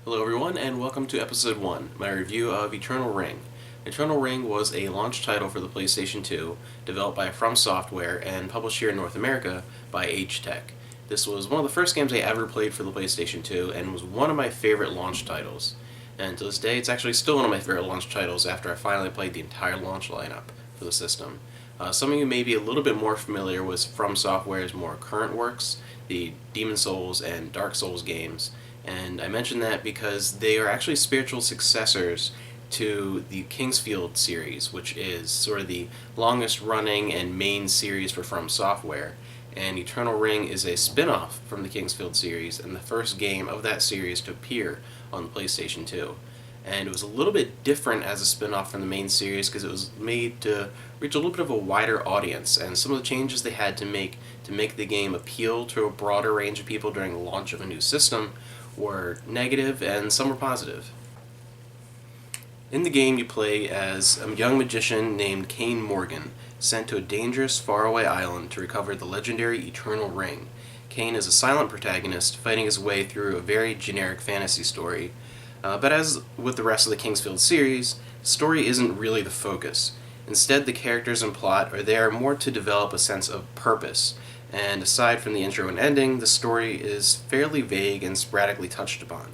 Hello everyone, and welcome to Episode 1, my review of Eternal Ring. Eternal Ring was a launch title for the PlayStation 2, developed by From Software and published here in North America by Agetec. This was one of the first games I ever played for the PlayStation 2, and was one of my favorite launch titles. And to this day, it's actually still one of my favorite launch titles after I finally played the entire launch lineup for the system. Some of you may be a little bit more familiar with From Software's more current works, the Demon Souls and Dark Souls games, and I mention that because they are actually spiritual successors to the Kingsfield series, which is sort of the longest running and main series for From Software. And Eternal Ring is a spin-off from the Kingsfield series and the first game of that series to appear on the PlayStation 2. And it was a little bit different as a spin-off from the main series because it was made to reach a little bit of a wider audience, and some of the changes they had to make the game appeal to a broader range of people during the launch of a new system were negative and some were positive. In the game, you play as a young magician named Kane Morgan, sent to a dangerous, faraway island to recover the legendary Eternal Ring. Kane is a silent protagonist fighting his way through a very generic fantasy story, but as with the rest of the Kingsfield series, the story isn't really the focus. Instead, the characters and plot are there more to develop a sense of purpose, and aside from the intro and ending, the story is fairly vague and sporadically touched upon.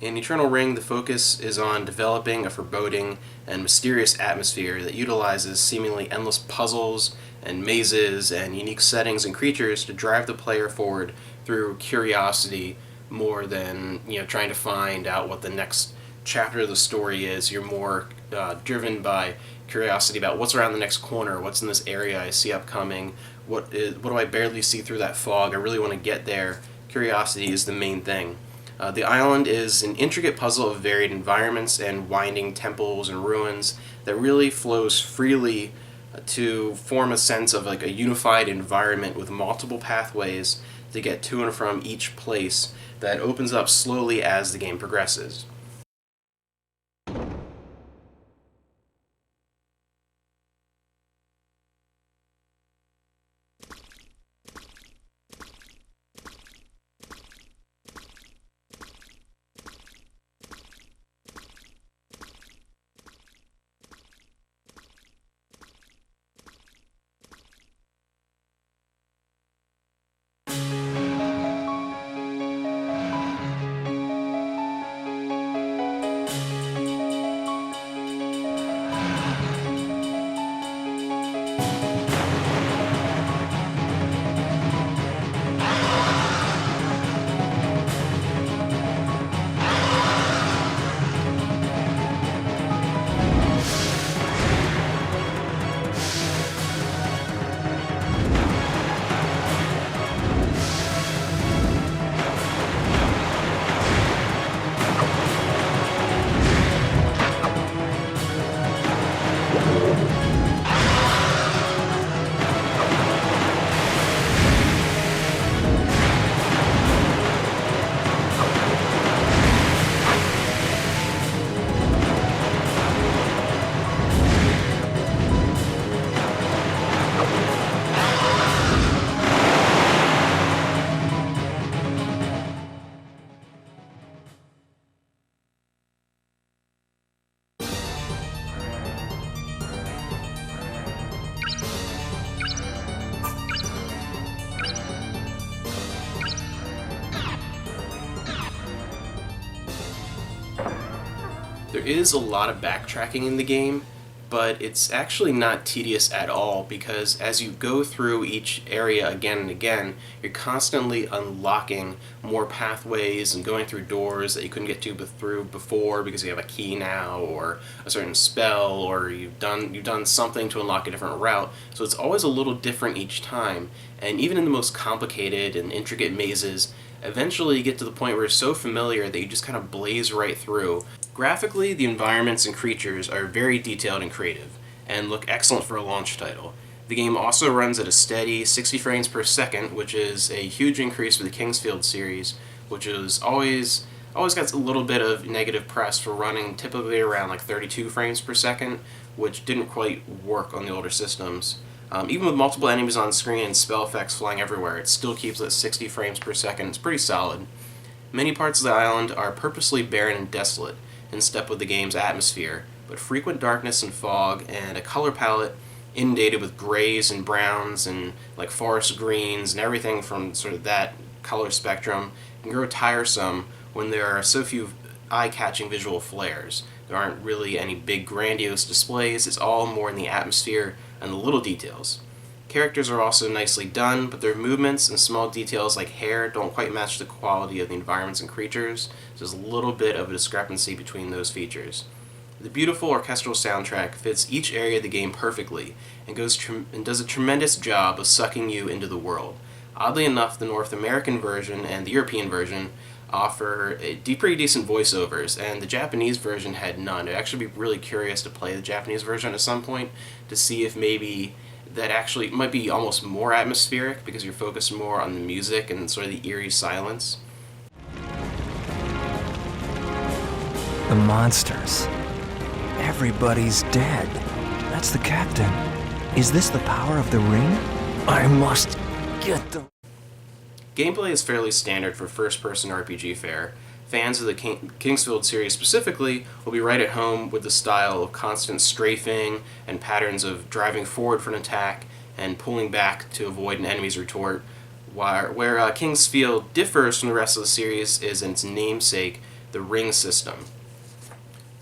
In Eternal Ring, the focus is on developing a foreboding and mysterious atmosphere that utilizes seemingly endless puzzles and mazes and unique settings and creatures to drive the player forward through curiosity more than trying to find out what the next chapter of the story is. You're more driven by curiosity about what's around the next corner, what's in this area I see upcoming, what do I barely see through that fog, I really want to get there. Curiosity is the main thing. The island is an intricate puzzle of varied environments and winding temples and ruins that really flows freely to form a sense of like a unified environment with multiple pathways to get to and from each place that opens up slowly as the game progresses. There is a lot of backtracking in the game, but it's actually not tedious at all because as you go through each area again and again, you're constantly unlocking more pathways and going through doors that you couldn't get to through before because you have a key now or a certain spell or you've done something to unlock a different route. So it's always a little different each time, and even in the most complicated and intricate mazes, Eventually you get to the point where it's so familiar that you just kind of blaze right through. Graphically, the environments and creatures are very detailed and creative, and look excellent for a launch title. The game also runs at a steady 60 frames per second, which is a huge increase for the Kingsfield series, which is always got a little bit of negative press for running typically around like 32 frames per second, which didn't quite work on the older systems. Even with multiple enemies on screen and spell effects flying everywhere, it still keeps at 60 frames per second. It's pretty solid. Many parts of the island are purposely barren and desolate, in step with the game's atmosphere, but frequent darkness and fog and a color palette inundated with grays and browns and like forest greens and everything from sort of that color spectrum can grow tiresome when there are so few eye-catching visual flares. There aren't really any big grandiose displays, it's all more in the atmosphere and the little details. Characters are also nicely done, but their movements and small details like hair don't quite match the quality of the environments and creatures, so there's a little bit of a discrepancy between those features. The beautiful orchestral soundtrack fits each area of the game perfectly and does a tremendous job of sucking you into the world. Oddly enough, the North American version and the European version offer pretty decent voiceovers, and the Japanese version had none. I'd actually be really curious to play the Japanese version at some point to see if maybe that actually might be almost more atmospheric because you're focused more on the music and sort of the eerie silence. The monsters. Everybody's dead. That's the captain. Is this the power of the ring? I must get them. Gameplay is fairly standard for first-person RPG fare. Fans of the Kingsfield series specifically will be right at home with the style of constant strafing and patterns of driving forward for an attack and pulling back to avoid an enemy's retort. Where Kingsfield differs from the rest of the series is in its namesake, the ring system.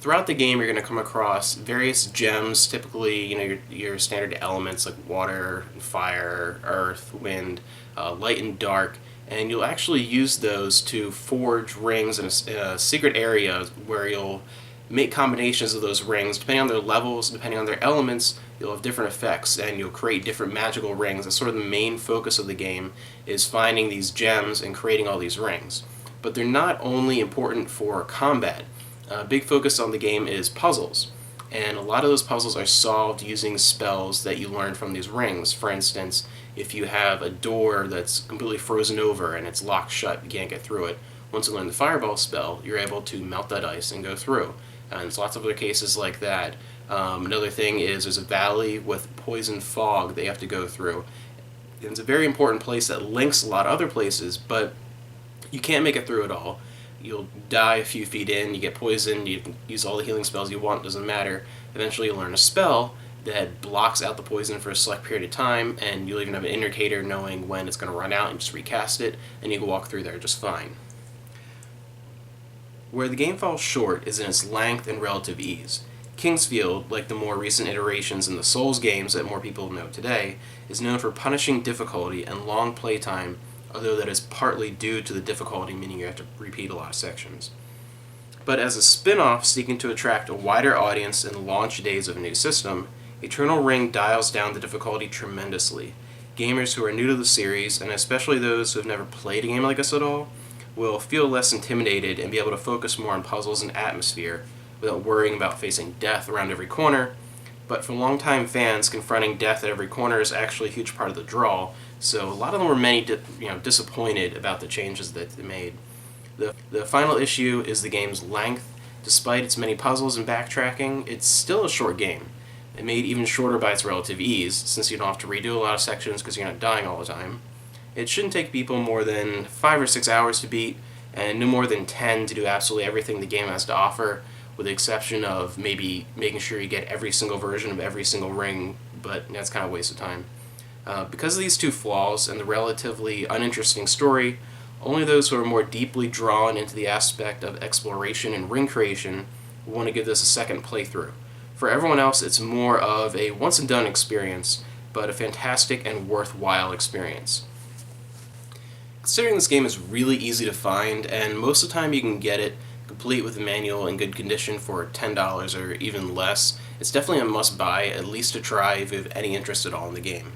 Throughout the game, you're going to come across various gems, typically your standard elements like water, fire, earth, wind, light and dark, and you'll actually use those to forge rings in a secret area where you'll make combinations of those rings. Depending on their levels, depending on their elements, you'll have different effects, and you'll create different magical rings. That's sort of the main focus of the game, is finding these gems and creating all these rings. But they're not only important for combat. A big focus on the game is puzzles, and a lot of those puzzles are solved using spells that you learn from these rings. For instance, if you have a door that's completely frozen over and it's locked shut, you can't get through it, once you learn the fireball spell, you're able to melt that ice and go through. And there's lots of other cases like that. Another thing is there's a valley with poison fog that you have to go through. And it's a very important place that links a lot of other places, but you can't make it through it all. You'll die a few feet in, you get poisoned, you can use all the healing spells you want, doesn't matter. Eventually you'll learn a spell that blocks out the poison for a select period of time, and you'll even have an indicator knowing when it's going to run out, and just recast it, and you can walk through there just fine. Where the game falls short is in its length and relative ease. Kingsfield, like the more recent iterations in the Souls games that more people know today, is known for punishing difficulty and long playtime, although that is partly due to the difficulty, meaning you have to repeat a lot of sections. But as a spin-off seeking to attract a wider audience in the launch days of a new system, Eternal Ring dials down the difficulty tremendously. Gamers who are new to the series, and especially those who have never played a game like this at all, will feel less intimidated and be able to focus more on puzzles and atmosphere without worrying about facing death around every corner. But for longtime fans, confronting death at every corner is actually a huge part of the draw, so a lot of them were disappointed about the changes that they made. The final issue is the game's length. Despite its many puzzles and backtracking, it's still a short game. It made even shorter by its relative ease, since you don't have to redo a lot of sections because you're not dying all the time. It shouldn't take people more than 5 or 6 hours to beat, and no more than 10 to do absolutely everything the game has to offer, with the exception of maybe making sure you get every single version of every single ring, but that's kind of a waste of time. Because of these two flaws and the relatively uninteresting story, only those who are more deeply drawn into the aspect of exploration and ring creation will want to give this a second playthrough. For everyone else, it's more of a once-and-done experience, but a fantastic and worthwhile experience. Considering this game is really easy to find, and most of the time you can get it complete with a manual in good condition for $10 or even less, it's definitely a must-buy, at least to try if you have any interest at all in the game.